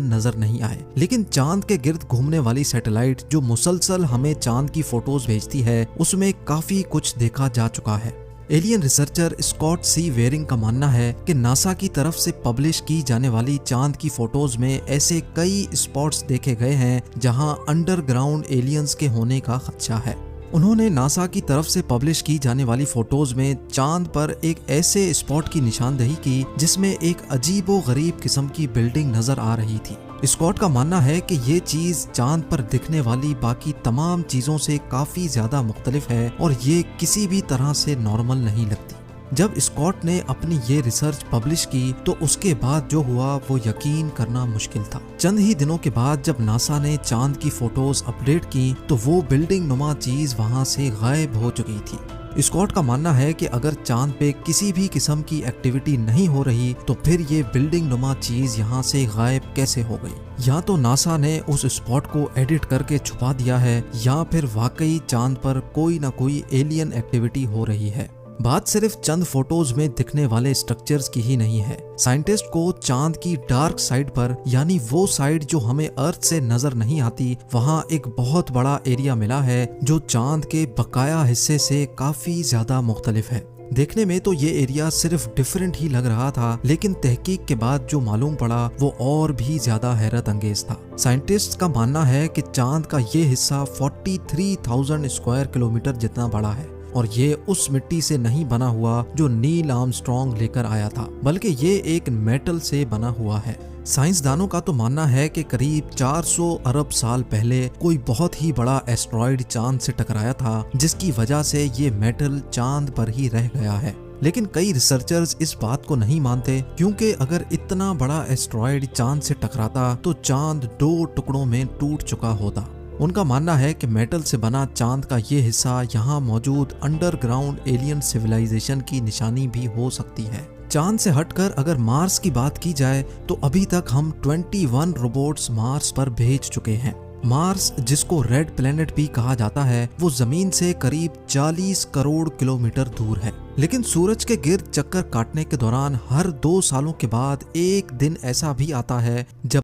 नजर नहीं आए, लेकिन चांद के गिर्द घूमने वाली सैटेलाइट जो मुसलसल हमें चांद की फोटोज भेजती है उसमें काफी कुछ देखा जा चुका है। एलियन रिसर्चर स्कॉट सी वेरिंग का मानना है कि नासा की तरफ से पब्लिश की जाने वाली चांद की फोटोज में ऐसे कई स्पॉट्स देखे गए हैं जहां अंडरग्राउंड एलियंस के होने का खदशा है। उन्होंने नासा की तरफ से पब्लिश की जाने वाली फोटोज में चांद पर एक ऐसे स्पॉट की निशानदेही की जिसमें एक अजीबो गरीब किस्म की बिल्डिंग नजर आ रही थी। स्कॉट का मानना है कि ये चीज चांद पर दिखने वाली बाकी तमाम चीजों से काफी ज्यादा मुख्तलिफ है और ये किसी भी तरह से नॉर्मल नहीं लगती। जब स्कॉट ने अपनी ये रिसर्च पब्लिश की तो उसके बाद जो हुआ वो यकीन करना मुश्किल था। चंद ही दिनों के बाद जब नासा ने चांद की फोटोज अपडेट की तो वो बिल्डिंग नुमा चीज वहां से गायब हो चुकी थी। स्कॉट का मानना है कि अगर चांद पे किसी भी किस्म की एक्टिविटी नहीं हो रही तो फिर ये बिल्डिंग नुमा चीज यहाँ से गायब कैसे हो गई। या तो नासा ने उस स्पॉट को एडिट करके छुपा दिया है या फिर वाकई चांद पर कोई ना कोई एलियन एक्टिविटी हो रही है। बात सिर्फ चंद फोटोज में दिखने वाले स्ट्रक्चर्स की ही नहीं है। साइंटिस्ट को चांद की डार्क साइड पर, यानी वो साइड जो हमें अर्थ से नजर नहीं आती, वहाँ एक बहुत बड़ा एरिया मिला है जो चांद के बकाया हिस्से से काफी ज्यादा मुख्तलिफ है। देखने में तो ये एरिया सिर्फ डिफरेंट ही लग रहा था, लेकिन तहकीक के बाद जो मालूम पड़ा वो और भी ज्यादा हैरत अंगेज था। साइंटिस्ट का मानना है कि चांद का ये हिस्सा 43,000 स्क्वायर किलोमीटर जितना बड़ा है और ये उस मिट्टी से नहीं बना हुआ जो नील आर्मस्ट्रॉन्ग लेकर आया था, बल्कि ये एक मेटल से बना हुआ है। साइंसदानों का तो मानना है कि करीब 400 अरब साल पहले कोई बहुत ही बड़ा एस्ट्रॉइड चांद से टकराया था जिसकी वजह से ये मेटल चांद पर ही रह गया है। लेकिन कई रिसर्चर्स इस बात को नहीं मानते क्योंकि अगर इतना बड़ा एस्ट्रॉइड चांद से टकराता तो चांद 2 टुकड़ों में टूट चुका होता। उनका मानना है कि मेटल से बना चांद का ये हिस्सा यहाँ मौजूद अंडरग्राउंड एलियन सिविलाइजेशन की निशानी भी हो सकती है। चांद से हटकर अगर मार्स की बात की जाए तो अभी तक हम 21 रोबोट्स मार्स पर भेज चुके हैं। मार्स, जिसको रेड प्लेनेट भी कहा जाता है, वो जमीन से करीब 40 करोड़ किलोमीटर दूर है, लेकिन सूरज के गिर्द चक्कर काटने के दौरान हर 2 सालों के बाद एक दिन ऐसा भी आता है जब